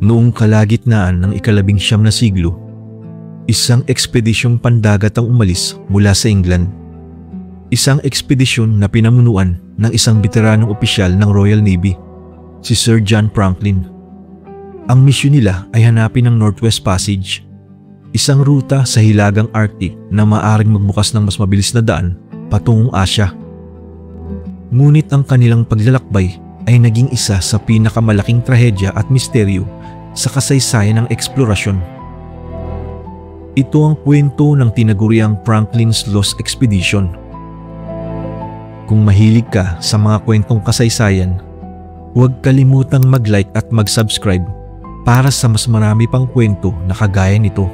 Noong kalagitnaan ng ika-19 na siglo, isang ekspedisyong pandagat ang umalis mula sa England. Isang ekspedisyon na pinamunuan ng isang veteranong opisyal ng Royal Navy, si Sir John Franklin. Ang misyon nila ay hanapin ang Northwest Passage, isang ruta sa hilagang Arctic na maaaring magbukas ng mas mabilis na daan patungong Asya. Ngunit ang kanilang paglalakbay ay naging isa sa pinakamalaking trahedya at misteryo sa kasaysayan ng eksplorasyon. Ito ang kwento ng tinaguriang Franklin's Lost Expedition. Kung mahilig ka sa mga kwentong kasaysayan, huwag kalimutang mag-like at mag-subscribe para sa mas marami pang kwento na kagaya nito.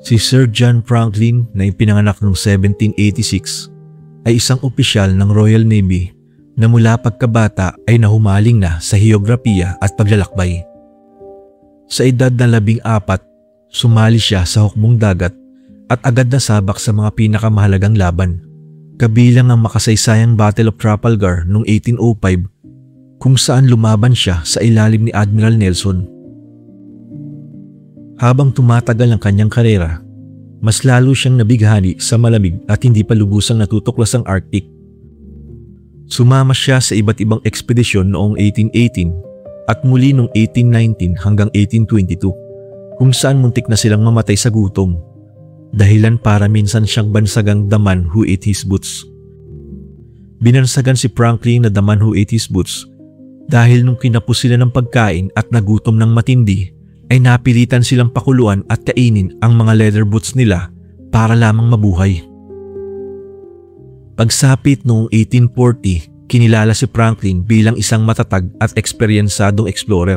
Si Sir John Franklin na ipinanganak noong 1786 ay isang opisyal ng Royal Navy na mula pagkabata ay nahumaling na sa heograpiya at paglalakbay. Sa edad na 14, sumali siya sa hukbong dagat at agad nasabak sa mga pinakamahalagang laban, kabilang ang makasaysayang Battle of Trafalgar noong 1805 kung saan lumaban siya sa ilalim ni Admiral Nelson. Habang tumatagal ang kanyang karera, mas lalo siyang nabighani sa malamig at hindi pa lubusang natutuklas ang Arctic. Sumama siya sa iba't ibang ekspedisyon noong 1818 at muli noong 1819 hanggang 1822 kung saan muntik na silang mamatay sa gutom, dahilan para minsan siyang bansagang the man who ate his boots. Binansagan si Franklin na the man who ate his boots dahil nung kinapos sila ng pagkain at nagutom ng matindi, ay napilitan silang pakuluan at kainin ang mga leather boots nila para lamang mabuhay. Pagsapit noong 1840, kinilala si Franklin bilang isang matatag at eksperyensadong explorer.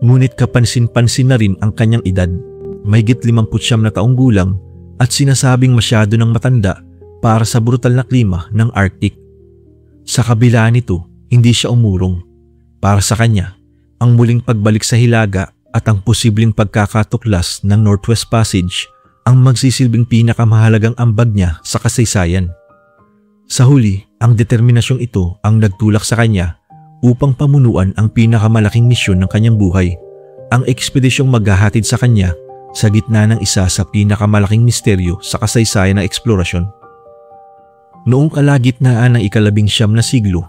Ngunit kapansin-pansin na rin ang kanyang edad, mahigit 59 na taong gulang at sinasabing masyado ng matanda para sa brutal na klima ng Arctic. Sa kabila nito, hindi siya umurong. Para sa kanya, ang muling pagbalik sa hilaga at ang posibleng pagkakatuklas ng Northwest Passage ang magsisilbing pinakamahalagang ambag niya sa kasaysayan. Sa huli, ang determinasyong ito ang nagtulak sa kanya upang pamunuan ang pinakamalaking misyon ng kanyang buhay, ang ekspedisyong maghahatid sa kanya sa gitna ng isa sa pinakamalaking misteryo sa kasaysayan ng eksplorasyon. Noong kalagitnaan ng ika-19 na siglo,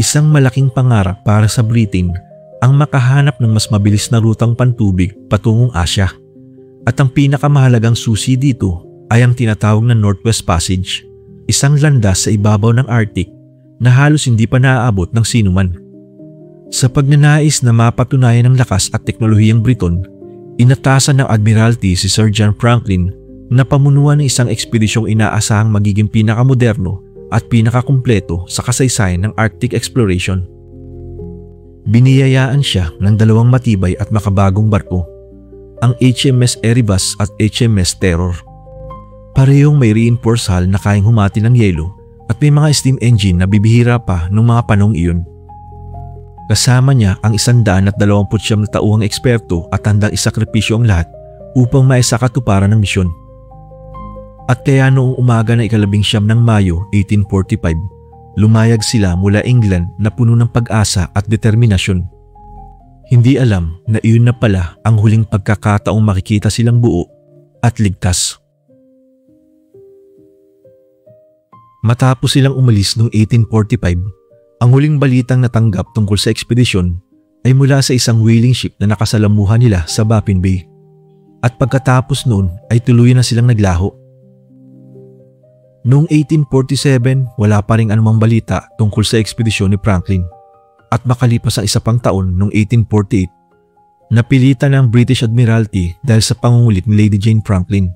isang malaking pangarap para sa Britain ang makahanap ng mas mabilis na rutang pantubig patungong Asya. At ang pinakamahalagang susi dito ay ang tinatawag na Northwest Passage, isang landas sa ibabaw ng Arctic na halos hindi pa naaabot ng sinuman. Sa pagnanais na mapatunayan ang lakas at teknolohiyang Briton, inatasan ng Admiralty si Sir John Franklin na pamunuan ng isang ekspedisyong inaasahang magiging pinakamoderno at pinakakumpleto sa kasaysayan ng Arctic exploration. Biniyayaan siya ng dalawang matibay at makabagong barko, ang HMS Erebus at HMS Terror. Parehong may reinforced hull na kayang humati ng yelo at may mga steam engine na bibihira pa noong mga panahong iyon. Kasama niya ang 129 na tauhang eksperto at handang isakripisyo ang lahat upang maisakatuparan ng misyon. At kaya noong umaga ng ika-19 ng Mayo 1845, lumayag sila mula England na puno ng pag-asa at determinasyon. Hindi alam na iyon na pala ang huling pagkakataong makikita silang buo at ligtas. Matapos silang umalis noong 1845, ang huling balitang natanggap tungkol sa ekspedisyon ay mula sa isang whaling ship na nakasalamuhan nila sa Baffin Bay. At pagkatapos noon ay tuluyan na silang naglaho. Noong 1847, wala pa ring anumang balita tungkol sa ekspedisyon ni Franklin. At makalipas ang isa pang taon noong 1848, napilitan ng British Admiralty dahil sa pangungulit ni Lady Jane Franklin,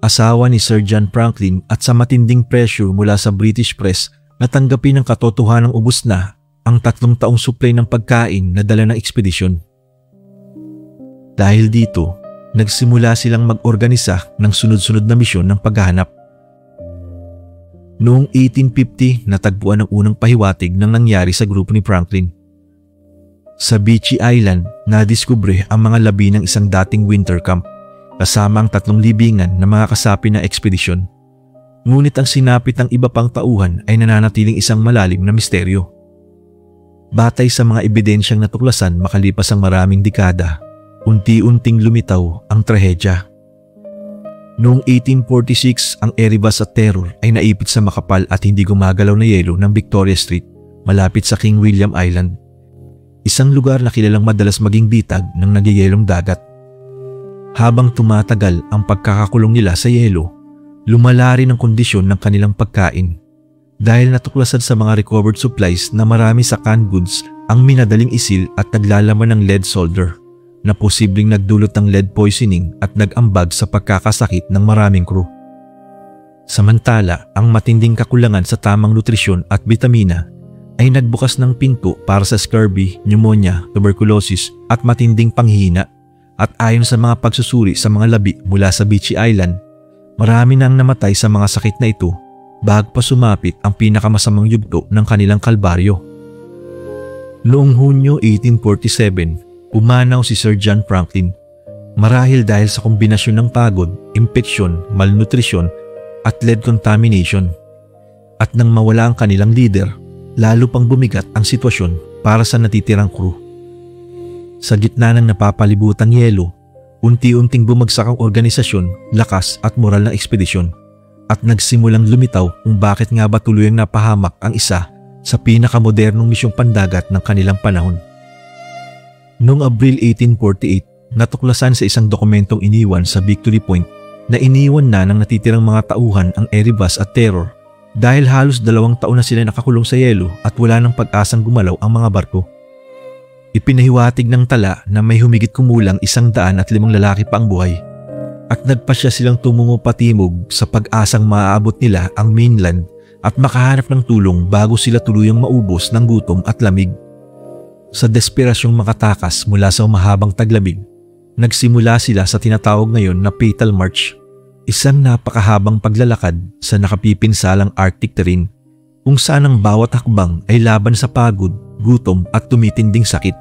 asawa ni Sir John Franklin, at sa matinding pressure mula sa British press na tanggapin ng katotohanang ubos na ang 3 taong supply ng pagkain na dala ng ekspedisyon. Dahil dito, nagsimula silang mag-organisa ng sunod-sunod na misyon ng paghahanap. Noong 1850, natagpuan ang unang pahiwatig ng nangyari sa grupo ni Franklin. Sa Beechy Island, nadiskubre ang mga labi ng isang dating winter camp, kasama ang 3 libingan na mga kasapi ng ekspedisyon. Ngunit ang sinapit ng iba pang tauhan ay nananatiling isang malalim na misteryo. Batay sa mga ebidensyang natuklasan makalipas ang maraming dekada, unti-unting lumitaw ang trahedya. Noong 1846, ang Erebus at Terror ay naipit sa makapal at hindi gumagalaw na yelo ng Victoria Street malapit sa King William Island, isang lugar na kilalang madalas maging bitag ng nagyayelong dagat. Habang tumatagal ang pagkakakulong nila sa yelo, lumala rin ang kondisyon ng kanilang pagkain dahil natuklasan sa mga recovered supplies na marami sa canned goods ang minadaling isil at naglalaman ng lead solder na posibleng nagdulot ng lead poisoning at nag-ambag sa pagkakasakit ng maraming crew. Samantala, ang matinding kakulangan sa tamang nutrisyon at bitamina ay nagbukas ng pinto para sa scurvy, pneumonia, tuberculosis at matinding panghihina. At ayon sa mga pagsusuri sa mga labi mula sa Beechy Island, marami nang namatay sa mga sakit na ito bago pa sumapit ang pinakamasamang yugto ng kanilang kalbaryo. Noong Hunyo 1847, pumanaw si Sir John Franklin marahil dahil sa kombinasyon ng pagod, impeksyon, malnutrisyon at lead contamination. At nang mawala ang kanilang leader, lalo pang bumigat ang sitwasyon para sa natitirang crew. Sa gitna ng napapalibutang yelo, unti-unting bumagsak ang organisasyon, lakas at moral ng ekspedisyon at nagsimulang lumitaw kung bakit nga ba tuluyang napahamak ang isa sa pinakamodernong misyong pandagat ng kanilang panahon. Noong Abril 1848, natuklasan sa isang dokumentong iniwan sa Victory Point na iniwan na ng natitirang mga tauhan ang Erebus at Terror dahil halos 2 taon na sila nakakulong sa yelo at wala ng pag-asang gumalaw ang mga barko. Ipinahiwatig ng tala na may humigit kumulang 105 lalaki pa ang buhay at nagpasya silang tumungo patimog sa pag-asang maaabot nila ang mainland at makahanap ng tulong bago sila tuluyang maubos ng gutom at lamig. Sa desperasyong makatakas mula sa mahabang taglamig, nagsimula sila sa tinatawag ngayon na Fatal March, isang napakahabang paglalakad sa nakapipinsalang Arctic terrain kung saan ang bawat hakbang ay laban sa pagod, gutom at tumitinding sakit.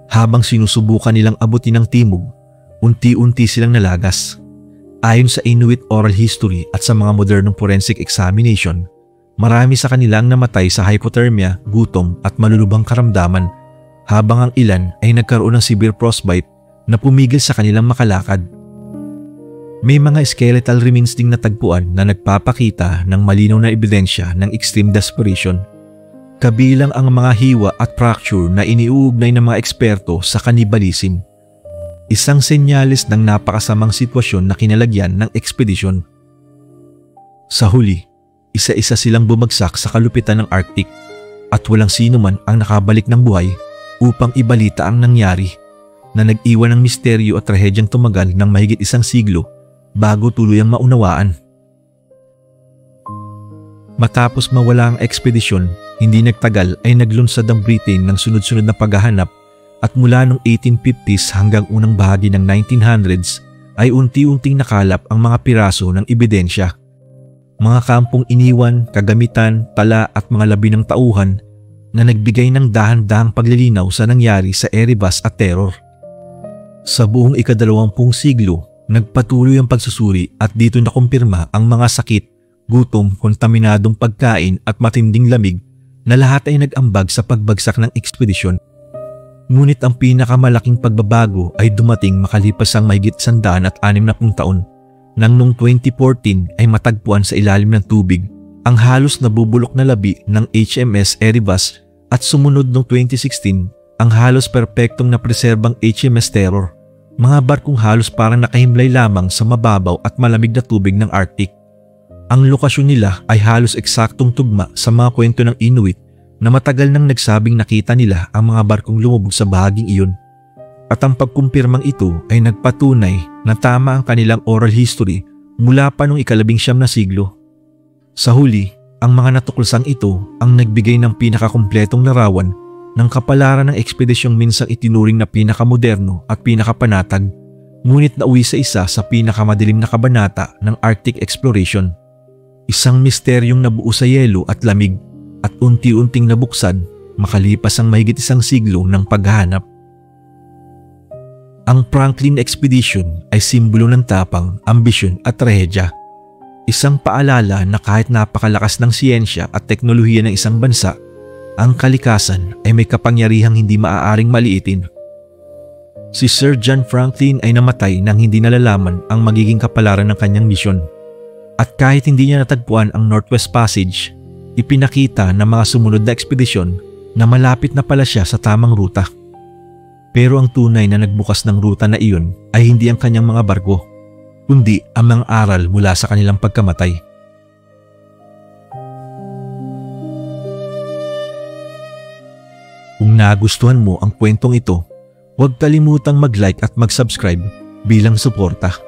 Habang sinusubukan nilang abutin ang timog, unti-unti silang nalagas. Ayon sa Inuit oral history at sa mga modernong forensic examination, marami sa kanila ang namatay sa hypothermia, gutom at malulubhang karamdaman, habang ang ilan ay nagkaroon ng severe frostbite na pumigil sa kanilang makalakad. May mga skeletal remains ding natagpuan na nagpapakita ng malinaw na ebidensya ng extreme desperation. Kabilang ang mga hiwa at fracture na iniuugnay ng mga eksperto sa cannibalism. Isang senyales ng napakasamang sitwasyon na kinalagyan ng ekspedisyon. Sa huli, isa-isa silang bumagsak sa kalupitan ng Arctic at walang sino man ang nakabalik ng buhay upang ibalita ang nangyari na nag-iwan ng misteryo at trahedyang tumagal ng mahigit 1 siglo bago tuluyang maunawaan. Matapos mawala ang ekspedisyon, hindi nagtagal ay naglunsad ang Britain ng sunod-sunod na paghahanap at mula noong 1850s hanggang unang bahagi ng 1900s ay unti-unting nakalap ang mga piraso ng ebidensya. Mga kampong iniwan, kagamitan, tala at mga labi ng tauhan na nagbigay ng dahan-dahang paglilinaw sa nangyari sa Erebus at Terror. Sa buong ika-20 siglo, nagpatuloy ang pagsusuri at dito nakumpirma ang mga sakit, gutom, kontaminadong pagkain at matinding lamig na lahat ay nag-ambag sa pagbagsak ng ekspedisyon. Ngunit ang pinakamalaking pagbabago ay dumating makalipas ang mahigit 160 taon nang noong 2014 ay matagpuan sa ilalim ng tubig ang halos nabubulok na labi ng HMS Erebus at sumunod noong 2016 ang halos perpektong napreserbang HMS Terror, mga barkong halos parang nakahimlay lamang sa mababaw at malamig na tubig ng Arctic. Ang lokasyon nila ay halos eksaktong tugma sa mga kwento ng Inuit na matagal nang nagsabing nakita nila ang mga barkong lumubog sa bahaging iyon. At ang pagkumpirmang ito ay nagpatunay na tama ang kanilang oral history mula pa noong ika-19 na siglo. Sa huli, ang mga natuklasang ito ang nagbigay ng pinakakumpletong larawan ng kapalaran ng ekspedisyong minsang itinuring na pinakamoderno at pinakapanatag, ngunit nauwi sa isa sa pinakamadilim na kabanata ng Arctic exploration. Isang misteryong nabuo sa yelo at lamig at unti-unting nabuksan makalipas ang mahigit 1 siglo ng paghahanap. Ang Franklin Expedition ay simbolo ng tapang, ambisyon at trahedya. Isang paalala na kahit napakalakas ng siyensya at teknolohiya ng isang bansa, ang kalikasan ay may kapangyarihang hindi maaaring maliitin. Si Sir John Franklin ay namatay nang hindi nalalaman ang magiging kapalaran ng kanyang misyon. At kahit hindi niya natagpuan ang Northwest Passage, ipinakita ng mga sumunod na ekspedisyon na malapit na pala siya sa tamang ruta. Pero ang tunay na nagbukas ng ruta na iyon ay hindi ang kanyang mga barko, kundi ang mga aral mula sa kanilang pagkamatay. Kung nagustuhan mo ang kwentong ito, huwag kalimutang mag-like at mag-subscribe bilang suporta.